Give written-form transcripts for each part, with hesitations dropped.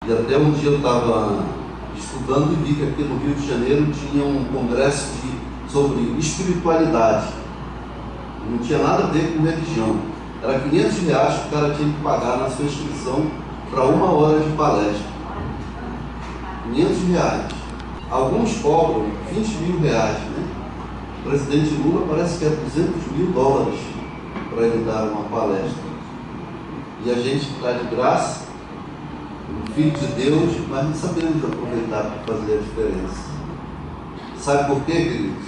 E até um dia eu estava estudando e vi que aqui no Rio de Janeiro tinha um congresso sobre espiritualidade. Não tinha nada a ver com religião. Era R$500 que o cara tinha que pagar na sua inscrição para 1 hora de palestra. R$500. Alguns cobram R$20 mil, né? O presidente Lula parece que é $200 mil para ele dar uma palestra. E a gente está de graça, um filho de Deus, mas não sabemos aproveitar para fazer a diferença. Sabe por quê, queridos?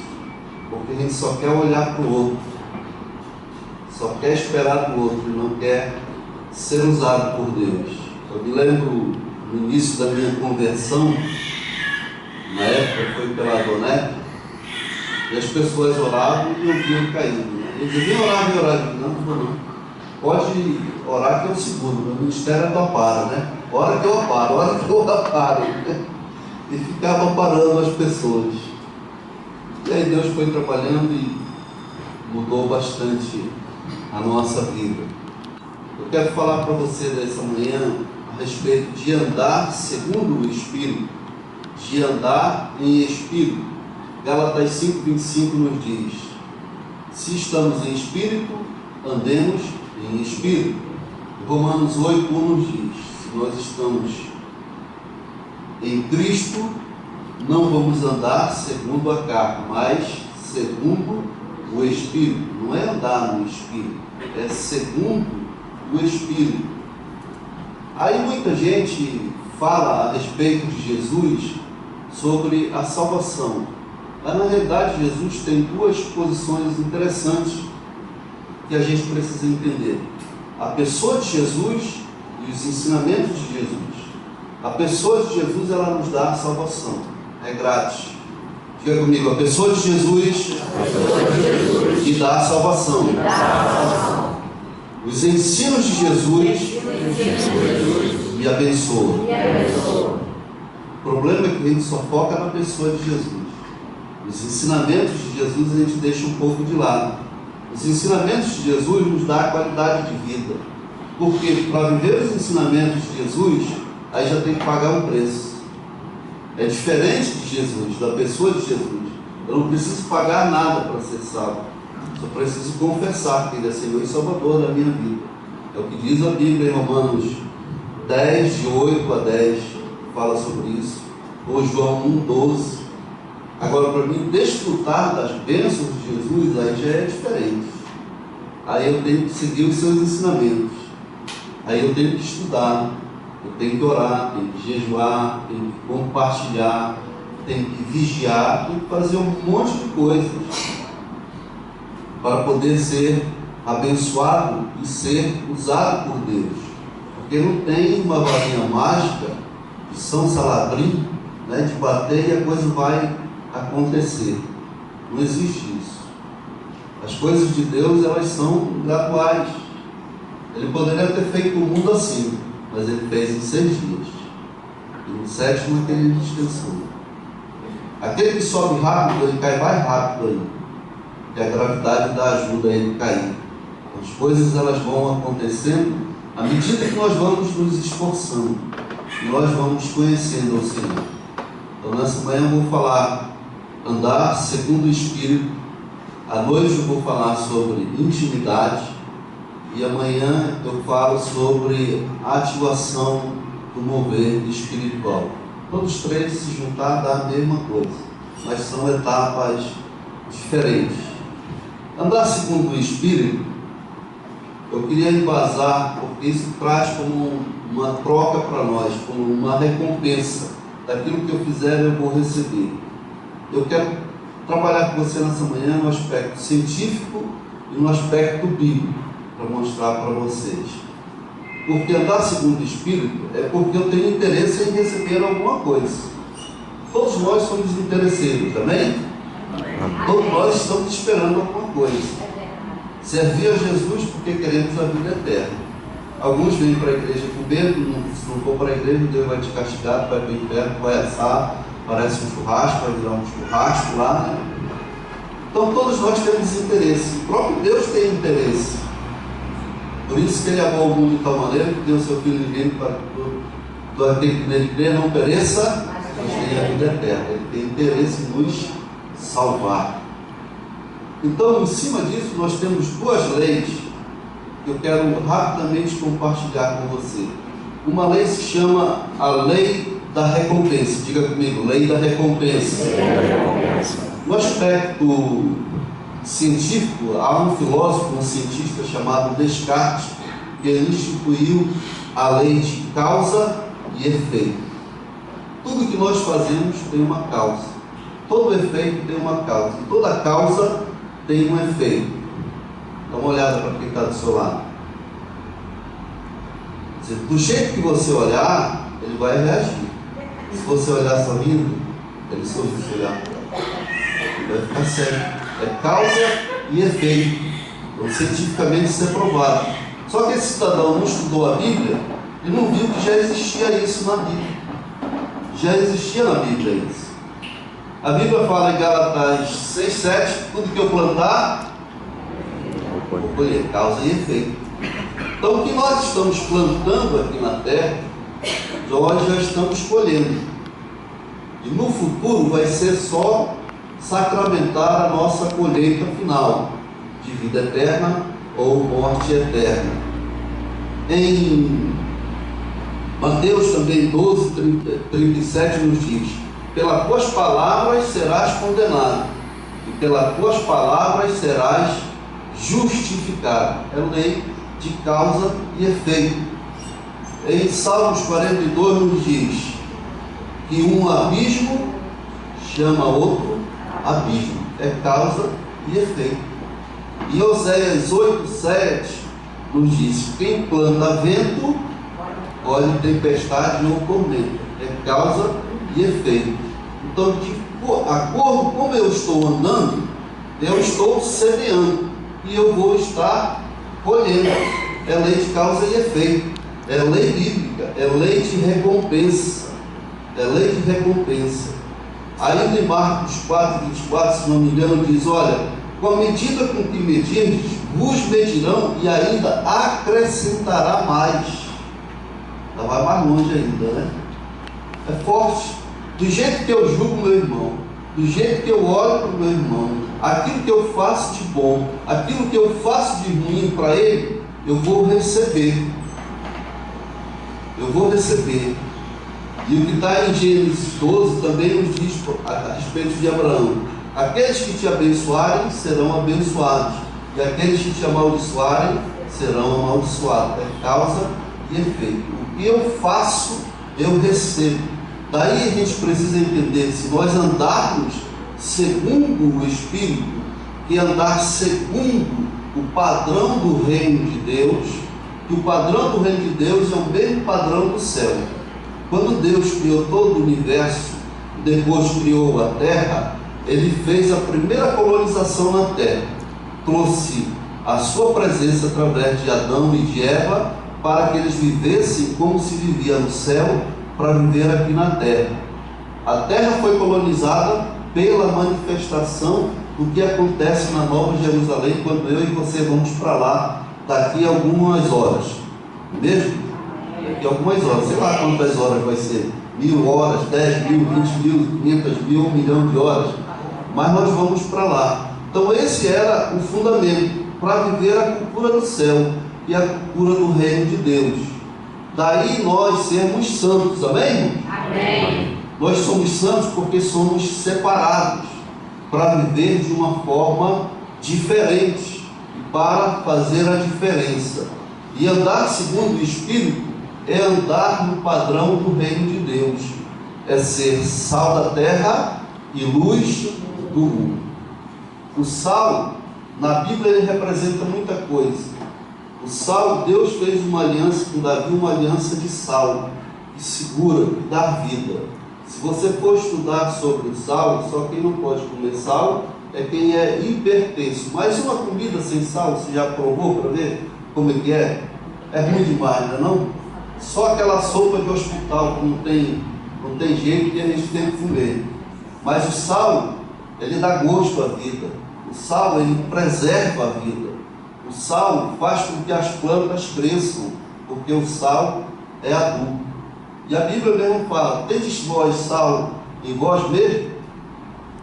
Porque a gente só quer olhar para o outro, só quer esperar do outro e não quer ser usado por Deus. Eu me lembro no início da minha conversão, na época foi pela Adonai, e as pessoas oravam e eu via caindo. Né? Eles diziam, vem orar, vem orar. Não vou não. Pode orar que eu seguro, meu ministério é do aparo, né? Ora que eu aparo, ora que eu aparo. E ficava parando as pessoas. E aí Deus foi trabalhando e mudou bastante a nossa vida. Eu quero falar para você nessa manhã a respeito de andar segundo o Espírito, de andar em Espírito. Gálatas 5:25 nos diz: se estamos em Espírito, andemos em Espírito. Romanos 8:1 nos diz: se nós estamos em Cristo, não vamos andar segundo a carne, mas segundo o Espírito. Não é andar no Espírito, é segundo o Espírito. Aí muita gente fala a respeito de Jesus sobre a salvação, mas na realidade Jesus tem duas posições interessantes que a gente precisa entender: a pessoa de Jesus e os ensinamentos de Jesus. A pessoa de Jesus, ela nos dá a salvação, é grátis. Diga comigo: a pessoa de Jesus te dá a salvação. Os ensinos de Jesus me abençoam. O problema é que a gente só foca na pessoa de Jesus. Os ensinamentos de Jesus a gente deixa um pouco de lado. Os ensinamentos de Jesus nos dão a qualidade de vida. Porque para viver os ensinamentos de Jesus, aí já tem que pagar um preço. É diferente de Jesus, da pessoa de Jesus. Eu não preciso pagar nada para ser salvo. Só preciso confessar que Ele é Senhor e Salvador da minha vida. É o que diz a Bíblia em Romanos 10, de 8 a 10, fala sobre isso. Ou João 1:12. Agora, para mim desfrutar das bênçãos de Jesus, aí já é diferente. Aí eu tenho que seguir os seus ensinamentos. Aí eu tenho que estudar, eu tenho que orar, tenho que jejuar, tenho que compartilhar, tenho que vigiar, tenho que fazer um monte de coisas para poder ser abençoado e ser usado por Deus. Porque não tem uma varinha mágica de São Salabrim, né, de bater e a coisa vai acontecer. Não existe isso. As coisas de Deus, elas são graduais. Ele poderia ter feito o mundo assim, mas Ele fez em 6 dias. E no 7º ele descansou. Aquele que sobe rápido, ele cai mais rápido ainda, porque a gravidade dá ajuda a ele cair. As coisas, elas vão acontecendo à medida que nós vamos nos esforçando, nós vamos conhecendo o Senhor. Então nessa manhã eu vou falar andar segundo o Espírito. À noite eu vou falar sobre intimidade. E amanhã eu falo sobre ativação do mover espiritual. Todos os três se juntar dá a mesma coisa, mas são etapas diferentes. Andar segundo o Espírito, eu queria embasar, porque isso traz como uma troca para nós, como uma recompensa. Daquilo que eu fizer, eu vou receber. Eu quero trabalhar com você nessa manhã no aspecto científico e no aspecto bíblico, para mostrar para vocês. Porque andar segundo o Espírito é porque eu tenho interesse em receber alguma coisa. Todos nós somos interesseiros, também? Todos nós estamos esperando alguma coisa. Servir a Jesus porque queremos a vida eterna. Alguns vêm para a igreja com medo, se não for para a igreja, Deus vai te castigar, vai para o inferno, vai assar, parece um churrasco, vai virar um churrasco lá, né? Então todos nós temos interesse. O próprio Deus tem interesse. Por isso que Ele amou o mundo de tal maneira que deu o seu Filho unigênito para que aquele que nele crê não pereça, mas tenha a vida eterna. Ele tem interesse em nos salvar. Então, em cima disso, nós temos duas leis que eu quero rapidamente compartilhar com você. Uma lei se chama a lei da recompensa. Diga comigo, lei da recompensa. No aspecto científico, há um filósofo, um cientista chamado Descartes, que ele instituiu a lei de causa e efeito. Tudo que nós fazemos tem uma causa. Todo efeito tem uma causa. E toda causa tem um efeito. Dá uma olhada para quem está do seu lado. Do jeito que você olhar, ele vai reagir. Se você olhar sorrindo, ele sorri se olhar. Ele vai ficar sério. É causa e efeito. Então, cientificamente isso é provado. Só que esse cidadão não estudou a Bíblia e não viu que já existia isso na Bíblia. Já existia na Bíblia isso. A Bíblia fala em Gálatas 6:7, tudo que eu plantar, vou colher, causa e efeito. Então o que nós estamos plantando aqui na terra, nós já estamos colhendo. E no futuro vai ser só sacramentar a nossa colheita final, de vida eterna ou morte eterna. Em Mateus também 12:37 nos diz: pelas tuas palavras serás condenado, e pelas tuas palavras serás justificado. É lei de causa e efeito. Em Salmos 42 nos diz que um abismo chama outro abismo. É causa e efeito. E Oséias 8:7 nos diz: quem planta vento, colhe tempestade ou tormenta. É causa e efeito. Então, de acordo com como eu estou andando, eu estou semeando e eu vou estar colhendo. É lei de causa e efeito. É lei bíblica. É lei de recompensa. É lei de recompensa. Ainda em Marcos 4:24, se não me engano, diz: olha, com a medida com que medirdes, vos medirão e ainda acrescentará mais. Ela vai mais longe ainda, né? É forte. Do jeito que eu julgo meu irmão, do jeito que eu olho para o meu irmão, aquilo que eu faço de bom, aquilo que eu faço de ruim para ele, eu vou receber. Eu vou receber. E o que está em Gênesis 12 também nos diz a respeito de Abraão: aqueles que te abençoarem serão abençoados, e aqueles que te amaldiçoarem serão amaldiçoados. É causa e efeito. O que eu faço, eu recebo. Daí a gente precisa entender, se nós andarmos segundo o Espírito, que andar segundo o padrão do reino de Deus, que o padrão do reino de Deus é o mesmo padrão do céu. Quando Deus criou todo o universo, depois criou a terra, ele fez a primeira colonização na terra, trouxe a sua presença através de Adão e de Eva, para que eles vivessem como se vivia no céu, para viver aqui na terra. A terra foi colonizada pela manifestação do que acontece na Nova Jerusalém, quando eu e você vamos para lá daqui a algumas horas. Mesmo? Daqui a algumas horas. Sei lá quantas horas vai ser. 1000 horas, 10 mil, 20 mil, 500 mil, 1 milhão de horas. Mas nós vamos para lá. Então esse era o fundamento para viver a cultura do céu e a cultura do reino de Deus. Daí nós sermos santos, amém? Amém. Nós somos santos porque somos separados para viver de uma forma diferente e para fazer a diferença. E andar segundo o Espírito é andar no padrão do reino de Deus, é ser sal da terra e luz do mundo. O sal, na Bíblia, ele representa muita coisa. O sal, Deus fez uma aliança com Davi, uma aliança de sal, que segura, que dá vida. Se você for estudar sobre o sal, só quem não pode comer sal é quem é hipertenso. Mas uma comida sem sal, você já provou para ver como é que é? É ruim demais, não é não? Só aquela sopa de hospital que não tem jeito que a gente tem que comer. Mas o sal, ele dá gosto à vida. O sal, ele preserva a vida. O sal faz com que as plantas cresçam, porque o sal é adubo. E a Bíblia mesmo fala: tendes vós sal em vós mesmo?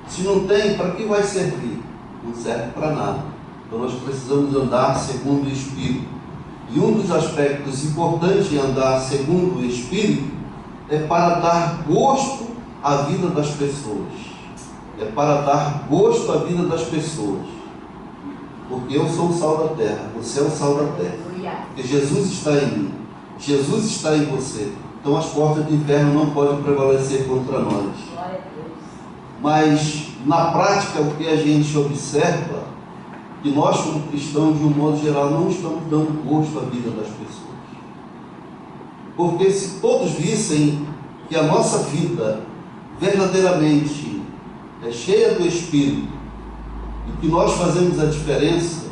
Se não tem, para que vai servir? Não serve para nada. Então nós precisamos andar segundo o Espírito. E um dos aspectos importantes em andar segundo o Espírito é para dar gosto à vida das pessoas. É para dar gosto à vida das pessoas. Porque eu sou o sal da terra, você é o sal da terra. Porque Jesus está em mim, Jesus está em você. Então as portas do inferno não podem prevalecer contra nós. Mas na prática o que a gente observa, que nós como cristãos de um modo geral não estamos dando gosto à vida das pessoas. Porque se todos vissem que a nossa vida verdadeiramente é cheia do Espírito e que nós fazemos a diferença,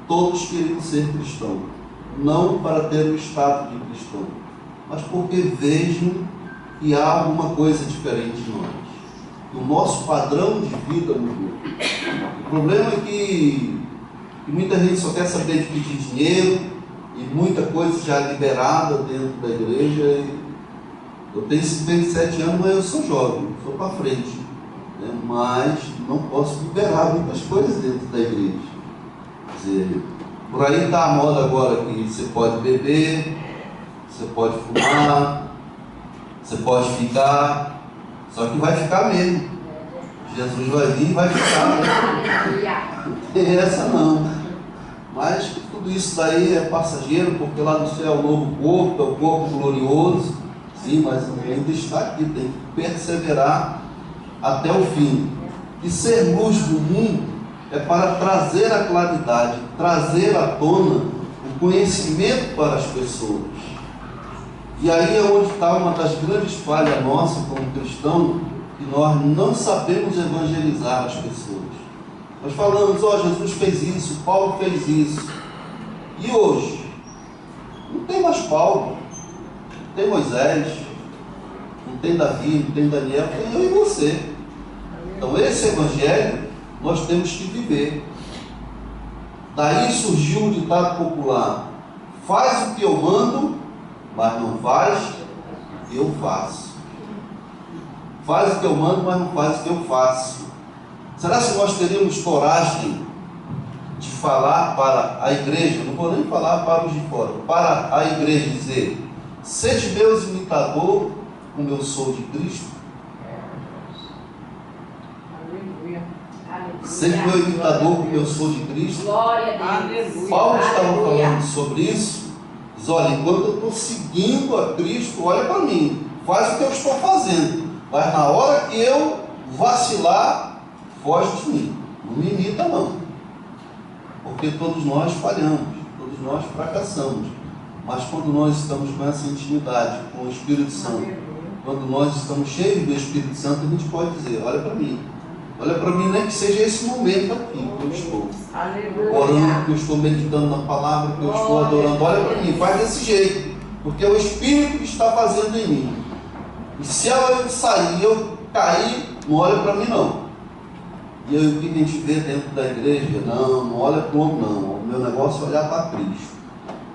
todos queriam ser cristãos. Não para ter o status de cristão, mas porque vejam que há alguma coisa diferente em nós. O nosso padrão de vida mudou. O problema é que muita gente só quer saber de pedir dinheiro e muita coisa já liberada dentro da igreja. Eu tenho 57 anos, mas eu sou jovem, sou para frente, né? Mas não posso liberar muitas coisas dentro da igreja. Quer dizer, por aí está a moda agora que você pode beber, você pode fumar, você pode ficar. Só que vai ficar mesmo. Jesus vai vir e vai ficar, né? Não tem essa não. Mas tudo isso daí é passageiro, porque lá no céu é o novo corpo, é o corpo glorioso. Sim, mas ainda está aqui, tem que perseverar até o fim. E ser luz do mundo é para trazer a claridade, trazer à tona o conhecimento para as pessoas. E aí é onde está uma das grandes falhas nossas como cristão, que nós não sabemos evangelizar as pessoas. Nós falamos: ó, Jesus fez isso, Paulo fez isso. E hoje? Não tem mais Paulo, não tem Moisés, não tem Davi, não tem Daniel, tem eu e você. Então esse evangelho nós temos que viver. Daí surgiu o ditado popular: faz o que eu mando, mas não faz o que eu faço. Faz o que eu mando, mas não faz o que eu faço. Será que nós teríamos coragem de falar para a igreja, não vou nem falar para os de fora, para a igreja dizer: seja meus imitador, como eu sou de Cristo? Seja meu imitador, como eu sou de Cristo? Glória a Deus. Paulo estava falando sobre isso. Diz: olha, enquanto eu estou seguindo a Cristo, olha para mim, faz o que eu estou fazendo, mas na hora que eu vacilar, foge de mim, não me imita não, porque todos nós falhamos, todos nós fracassamos, mas quando nós estamos com essa intimidade com o Espírito Santo, quando nós estamos cheios do Espírito Santo, a gente pode dizer: olha para mim, nem que seja esse momento aqui que eu estou orando, que eu estou meditando na palavra, que eu estou adorando, olha para mim, faz desse jeito, porque é o Espírito que está fazendo em mim. E se ela sair e eu cair, não olha para mim não. E aí o que a gente vê dentro da igreja? Não olha para o homem não, o meu negócio é olhar para Cristo.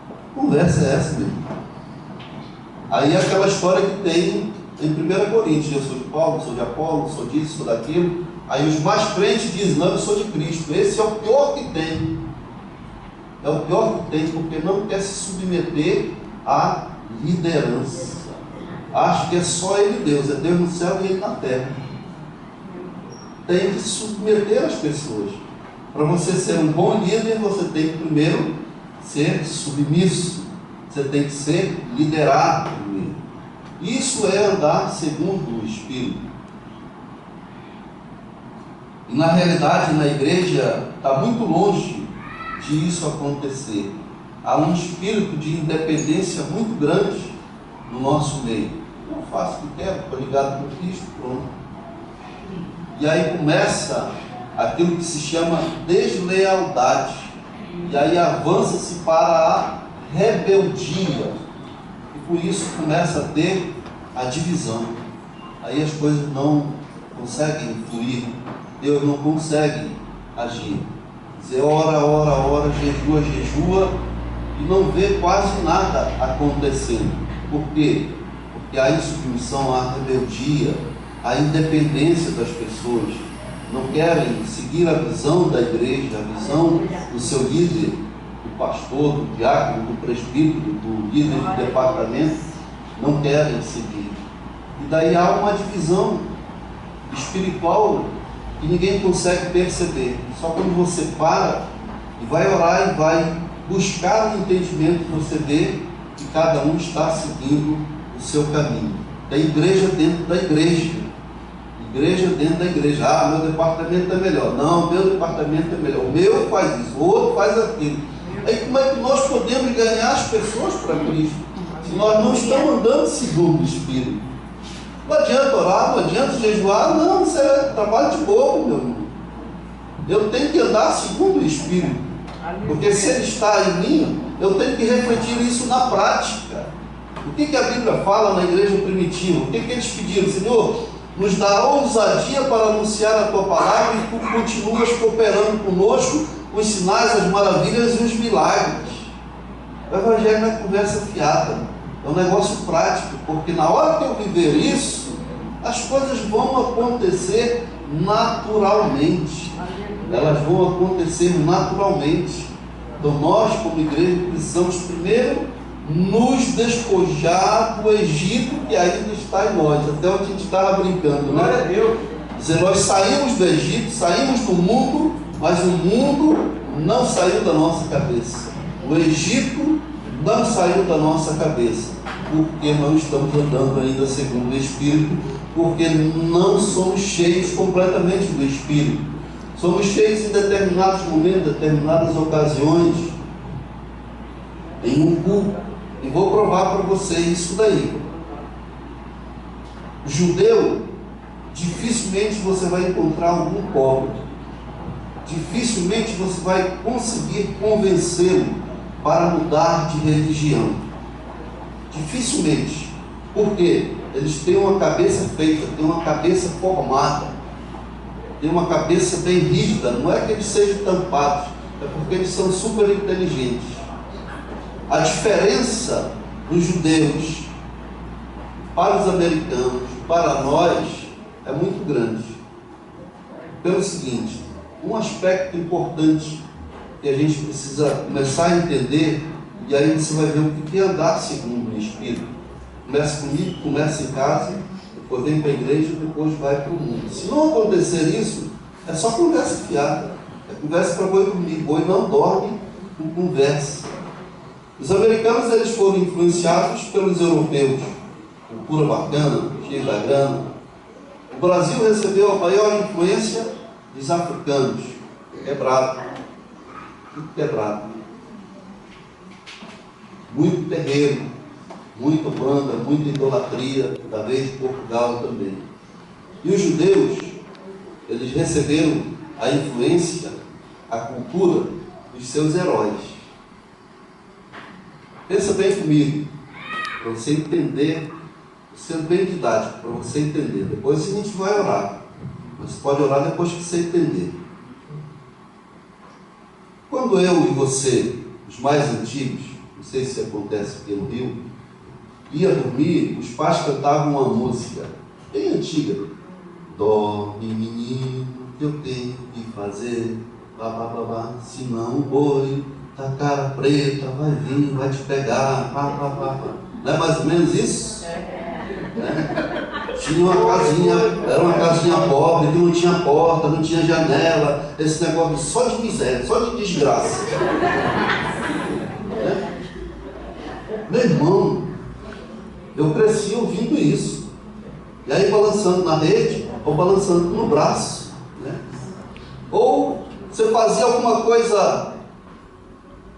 Que conversa é essa mesmo? Aí aquela história que tem em 1 Coríntios: eu sou de Paulo, sou de Apolo, sou disso, sou daquilo. Aí os mais crentes dizem: não, eu sou de Cristo. Esse é o pior que tem. É o pior que tem, porque não quer se submeter à liderança. Acho que é só Ele Deus, é Deus no céu e Ele na terra. Tem que submeter as pessoas. Para você ser um bom líder, você tem que primeiro ser submisso. Você tem que ser liderado primeiro. Isso é andar segundo o Espírito. E na realidade, na igreja, está muito longe de isso acontecer. Há um espírito de independência muito grande no nosso meio. Eu faço o que quero, estou ligado com Cristo, pronto. E aí começa aquilo que se chama deslealdade. E aí avança-se para a rebeldia. E por isso começa a ter a divisão. Aí as coisas não conseguem fluir. Deus não consegue agir. Você ora, jejua, e não vê quase nada acontecendo. Por quê? Porque que há insubmissão, há rebeldia, há independência das pessoas. Não querem seguir a visão da igreja, a visão do seu líder, do pastor, do diácono, do presbítero, do líder do departamento, não querem seguir. E daí há uma divisão espiritual que ninguém consegue perceber. Só quando você para e vai orar e vai buscar o entendimento, você vê que cada um está seguindo o seu caminho. Da igreja dentro da igreja. Igreja dentro da igreja. Ah, meu departamento é melhor. Não, meu departamento é melhor. O meu faz isso, o outro faz aquilo. Aí como é que nós podemos ganhar as pessoas para Cristo? Se nós não estamos andando segundo o Espírito. Não adianta orar, não adianta jejuar, não, isso é trabalho de bobo, meu irmão. Eu tenho que andar segundo o Espírito. Porque se ele está em mim, eu tenho que refletir isso na prática. O que a Bíblia fala na igreja primitiva? O que eles pediram? Senhor, nos dá ousadia para anunciar a tua palavra e tu continuas cooperando conosco com os sinais, as maravilhas e os milagres. O Evangelho não é conversa fiada, é um negócio prático, porque na hora que eu viver isso, as coisas vão acontecer naturalmente. Elas vão acontecer naturalmente. Então nós, como igreja, precisamos primeiro nos despojar do Egito que ainda está em nós. Até onde a gente estava brincando, né? Dizer, nós saímos do Egito, saímos do mundo, mas o mundo não saiu da nossa cabeça. O Egito não saiu da nossa cabeça, porque não estamos andando ainda segundo o Espírito, porque não somos cheios completamente do Espírito. Somos cheios em determinados momentos, determinadas ocasiões, em um culto. E vou provar para você isso daí. Judeu, dificilmente você vai encontrar algum pobre. Dificilmente você vai conseguir convencê-lo para mudar de religião. Dificilmente. Por quê? Eles têm uma cabeça feita, têm uma cabeça formada, têm uma cabeça bem rígida. Não é que eles sejam tampados, é porque eles são super inteligentes. A diferença dos judeus para os americanos, para nós, é muito grande. Pelo seguinte, um aspecto importante que a gente precisa começar a entender, e aí você vai ver o que é andar segundo o Espírito. Começa comigo, começa em casa, depois vem para a igreja, depois vai para o mundo. Se não acontecer isso, é só conversa fiada. É conversa para boi dormir. Boi não dorme com conversa. Os americanos, eles foram influenciados pelos europeus. Cultura bacana, cheia da grana. O Brasil recebeu a maior influência dos africanos. Quebrado. Tudo quebrado. Muito terreiro, muita banda, muita idolatria, da vez de Portugal também. E os judeus, eles receberam a influência, a cultura dos seus heróis. Pensa bem comigo, para você entender, sendo bem didático, para você entender. Depois a gente vai orar. Você pode orar depois que você entender. Quando eu e você, os mais antigos, não sei se acontece aqui no Rio, ia dormir, os pais cantavam uma música bem antiga. Dorme, menino, que eu tenho que fazer, blá, blá, blá, blá, senão o boi da cara preta vai vir, vai te pegar, blá, blá, blá, blá. Não é mais ou menos isso? Tinha uma casinha, era uma casinha pobre, que não tinha porta, não tinha janela, esse negócio só de miséria, só de desgraça. Meu irmão, eu cresci ouvindo isso. E aí balançando na rede, ou balançando no braço, né? Ou você fazia alguma coisa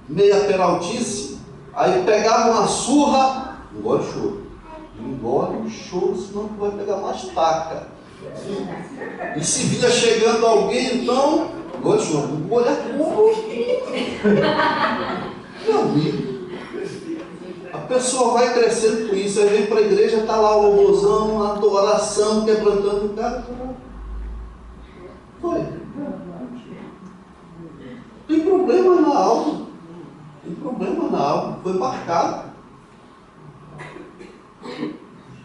meia peraltice, aí pegava uma surra, engole o choro. Engole o choro, senão tu vai pegar mais taca. E se vinha chegando alguém, então, engole o choro, não vou olhar com o rosto. Meu amigo, a pessoa vai crescendo com isso, aí vem para a igreja, está lá o louvorzão, a adoração, quebrantando o cara. Foi. Tem problema na alma. Tem problema na alma. Foi marcado.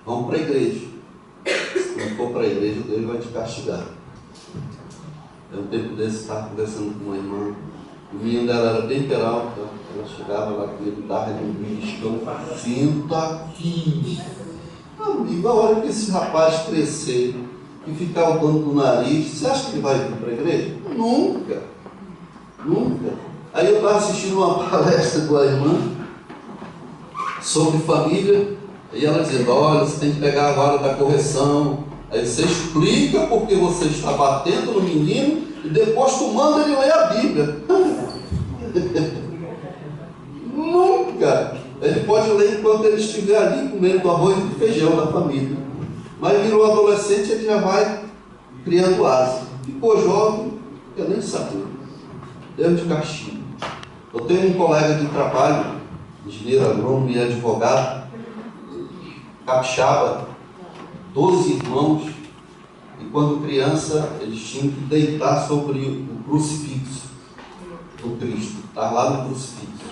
vão para a igreja. Se não for para a igreja, Deus vai te castigar. Um tempo desse, eu estava conversando com uma irmã, o menino dela era bem peralta, ela chegava lá com ele, dava um beliscão, senta aqui. Amigo, a hora que esse rapaz crescer e ficar o dono do nariz, você acha que ele vai vir para a igreja? Nunca, nunca. Aí eu estava assistindo uma palestra com a irmã sobre família, e ela dizendo, olha, você tem que pegar a vara da correção. Aí você explica porque você está batendo no menino e depois tu manda ele ler a Bíblia. Nunca! Ele pode ler enquanto ele estiver ali comendo arroz e feijão da família. Mas virou adolescente, ele já vai criando asa. Ficou jovem, eu nem sabia. Deus de castigo. Eu tenho um colega de trabalho, engenheiro agrônomo e advogado, capixaba, 12 irmãos, e quando criança eles tinham que deitar sobre o crucifixo do Cristo, estar lá no crucifixo.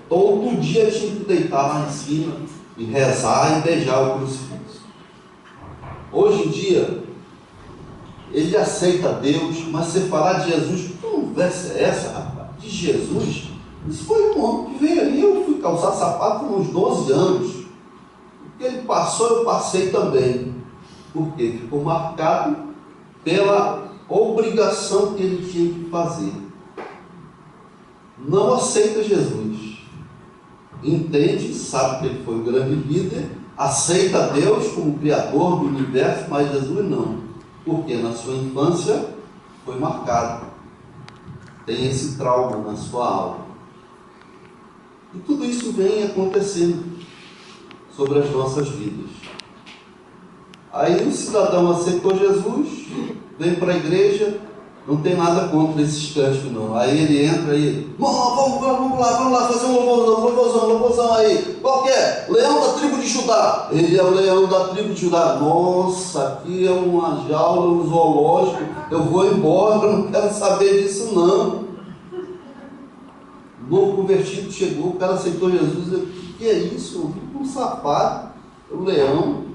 Todo dia tinha que deitar lá em cima e rezar e beijar o crucifixo. Hoje em dia, ele aceita Deus, mas você falar de Jesus, que conversa é essa, rapaz? De Jesus? Isso foi um homem que veio ali, eu fui calçar sapato com uns 12 anos. O que ele passou, eu passei também. Porque ficou marcado pela obrigação que ele tinha que fazer. Não aceita Jesus. Entende, sabe que ele foi um grande líder, aceita Deus como Criador do universo, mas Jesus não. Porque na sua infância foi marcado. Tem esse trauma na sua alma. E tudo isso vem acontecendo sobre as nossas vidas. Aí o cidadão aceitou Jesus, vem para a igreja, não tem nada contra esses cânticos não. Aí ele entra e vamos lá fazer um louvorzão aí. Qual que é? Leão da tribo de Judá. Ele é o leão da tribo de Judá. Nossa, aqui é uma jaula, um zoológico, eu vou embora, não quero saber disso não. O novo convertido chegou, o cara aceitou Jesus, o que é isso? Eu vi com um sapato, o leão.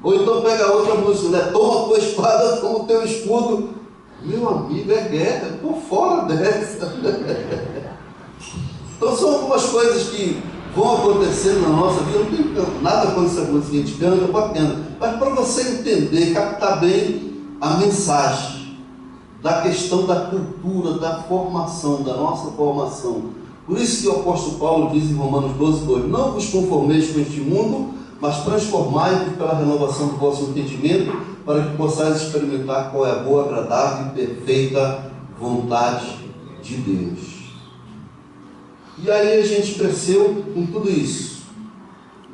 Ou então pega outra música, né? Toma tua espada, toma o teu escudo. Meu amigo, é guerra, estou fora dessa. Então são algumas coisas que vão acontecendo na nossa vida. Não tem nada contra essa música que a gente canta, bacana. Mas para você entender, captar bem a mensagem da questão da cultura, da formação, da nossa formação. Por isso que o apóstolo Paulo diz em Romanos 12:2: não vos conformeis com este mundo, mas transformai-vos pela renovação do vosso entendimento, para que possais experimentar qual é a boa, agradável e perfeita vontade de Deus. E aí a gente cresceu com tudo isso.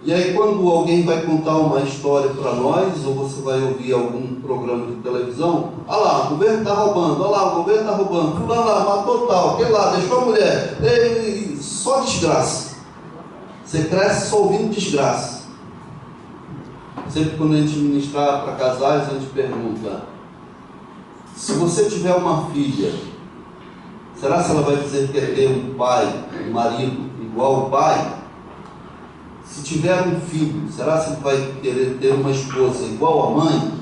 E aí quando alguém vai contar uma história para nós, ou você vai ouvir algum programa de televisão, olha lá, o governo está roubando, olha lá, o governo está roubando, fulano lá, matou tal, aquele lá, deixou a mulher, só desgraça. Você cresce só ouvindo desgraça. Sempre quando a gente ministrar para casais, a gente pergunta: se você tiver uma filha, será que ela vai dizer que quer ter um pai, um marido igual ao pai? Se tiver um filho, será que vai querer ter uma esposa igual à mãe?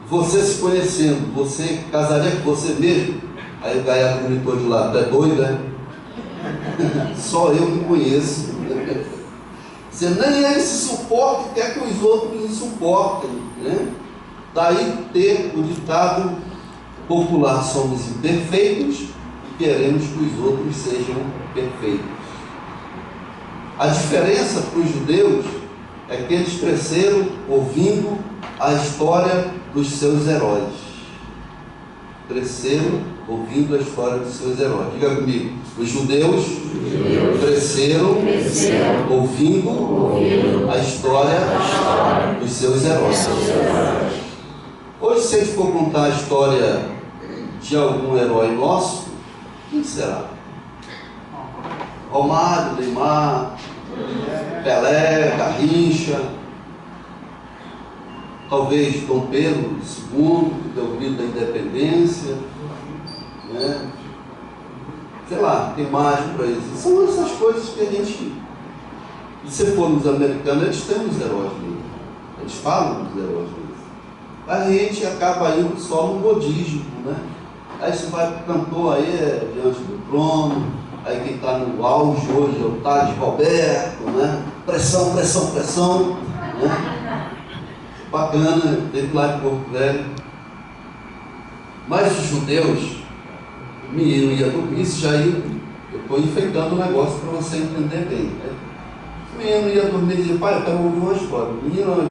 Você se conhecendo, você casaria com você mesmo? Aí o gaiato gritou de lá: tu é doido, né? Só eu me conheço. Você nem ele se suporta e quer que os outros o suportem, né? Daí ter o ditado popular: somos imperfeitos e queremos que os outros sejam perfeitos. A diferença para os judeus é que eles cresceram ouvindo a história dos seus heróis. Cresceram ouvindo a história dos seus heróis. Diga comigo: os judeus cresceram ouvindo a história dos seus heróis. Hoje, se a gente for contar a história de algum herói nosso, quem será? Romário, Neymar, Pelé, Garrincha, talvez Dom Pedro II, que deu o grito da independência, né? Sei lá, tem mais para isso. São essas coisas que a gente E se for nos americanos, eles têm os heróis deles. Eles falam dos heróis deles. A gente acaba indo só no modismo, né? Aí você vai para o cantor aí, diante do trono, aí quem está no auge hoje é o Thales Roberto, né? Pressão, pressão, pressão, né? Bacana, teve lá em Porto Velho. Mas os judeus, o menino ia dormir, isso já ia, eu estou enfeitando o negócio para você entender bem, né? O menino ia dormir e dizia, pai, eu quero ouvir uma história. O menino